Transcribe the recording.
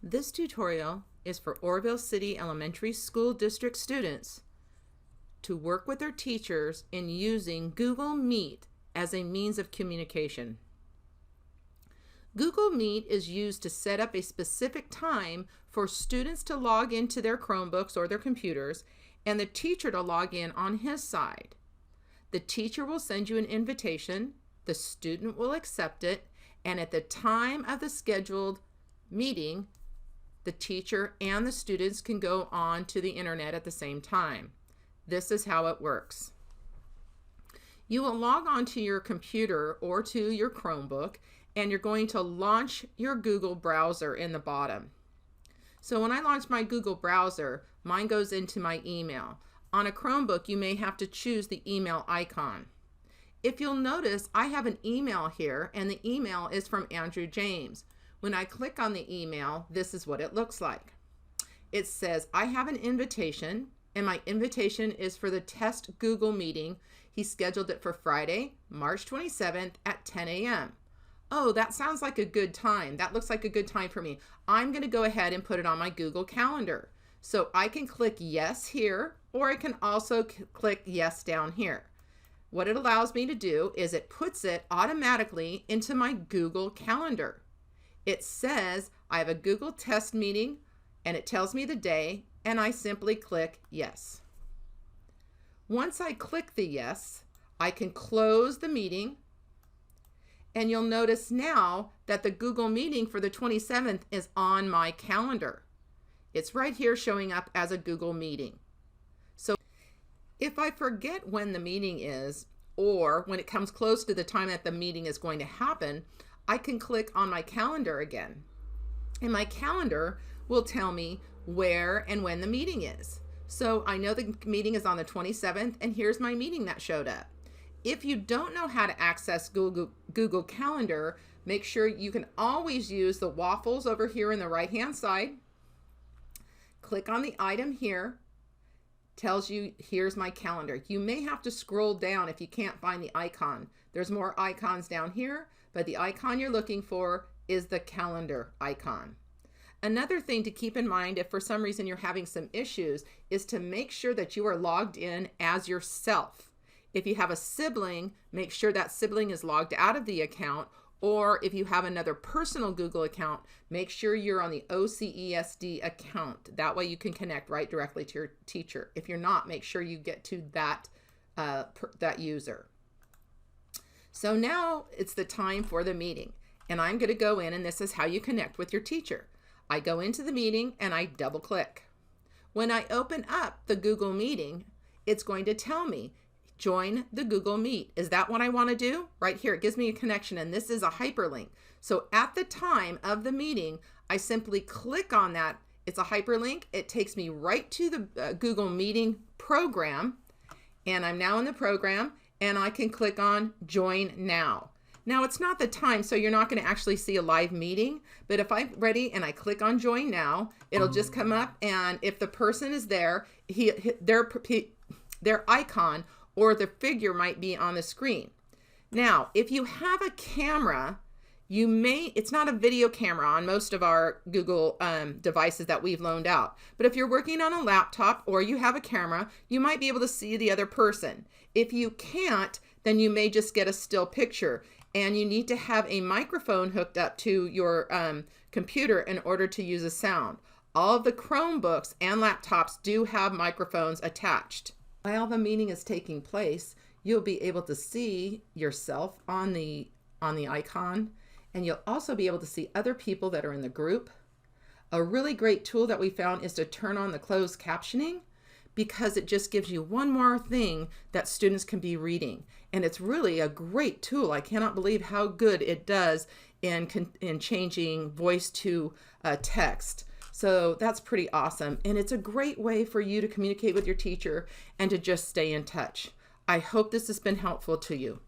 This tutorial is for Oroville City Elementary School District students to work with their teachers in using Google Meet as a means of communication. Google Meet is used to set up a specific time for students to log into their Chromebooks or their computers and the teacher to log in on his side. The teacher will send you an invitation, the student will accept it, and at the time of the scheduled meeting, the teacher and the students can go on to the internet at the same time. This is how it works. You will log on to your computer or to your Chromebook, and you're going to launch your Google browser in the bottom. So when I launch my Google browser, mine goes into my email. On a Chromebook, you may have to choose the email icon. If you'll notice, I have an email here, and the email is from Andrew James. When I click on the email, this is what it looks like. It says, I have an invitation, and my invitation is for the test Google meeting. He scheduled it for Friday, March 27th at 10 a.m. Oh, that sounds like a good time. That looks like a good time for me. I'm going to go ahead and put it on my Google Calendar. So I can click yes here, or I can also click yes down here. What it allows me to do is it puts it automatically into my Google Calendar. It says I have a Google test meeting, and it tells me the day, and I simply click yes. Once I click the yes, I can close the meeting, and you'll notice now that the Google meeting for the 27th is on my calendar. It's right here showing up as a Google meeting. So if I forget when the meeting is, or when it comes close to the time that the meeting is going to happen, I can click on my calendar again. And my calendar will tell me where and when the meeting is. So I know the meeting is on the 27th, and here's my meeting that showed up. If you don't know how to access Google Calendar, make sure you can always use the waffles over here in the right-hand side. Click on the item here. Tells you here's my calendar. You may have to scroll down if you can't find the icon. There's more icons down here, but the icon you're looking for is the calendar icon. Another thing to keep in mind if for some reason you're having some issues is to make sure that you are logged in as yourself. If you have a sibling, make sure that sibling is logged out of the account, or if you have another personal Google account, make sure you're on the OCESD account. That way you can connect right directly to your teacher. If you're not, make sure you get to that user. So now it's the time for the meeting, and I'm going to go in, and this is how you connect with your teacher. I go into the meeting and I double click. When I open up the Google meeting, it's going to tell me, join the Google Meet. Is that what I want to do? Right here, it gives me a connection, and this is a hyperlink. So at the time of the meeting, I simply click on that. It's a hyperlink. It takes me right to the Google Meeting program, and I'm now in the program, and I can click on Join Now. Now it's not the time, so you're not going to actually see a live meeting, but if I'm ready and I click on Join Now, it'll just come up, and if the person is there, their icon or the figure might be on the screen. Now, if you have a camera, it's not a video camera on most of our Google devices that we've loaned out. But if you're working on a laptop or you have a camera, you might be able to see the other person. If you can't, then you may just get a still picture, and you need to have a microphone hooked up to your computer in order to use a sound. All of the Chromebooks and laptops do have microphones attached. While the meeting is taking place, you'll be able to see yourself on the icon, and you'll also be able to see other people that are in the group. A really great tool that we found is to turn on the closed captioning, because it just gives you one more thing that students can be reading. And it's really a great tool. I cannot believe how good it does in changing voice to text. So that's pretty awesome. And it's a great way for you to communicate with your teacher and to just stay in touch. I hope this has been helpful to you.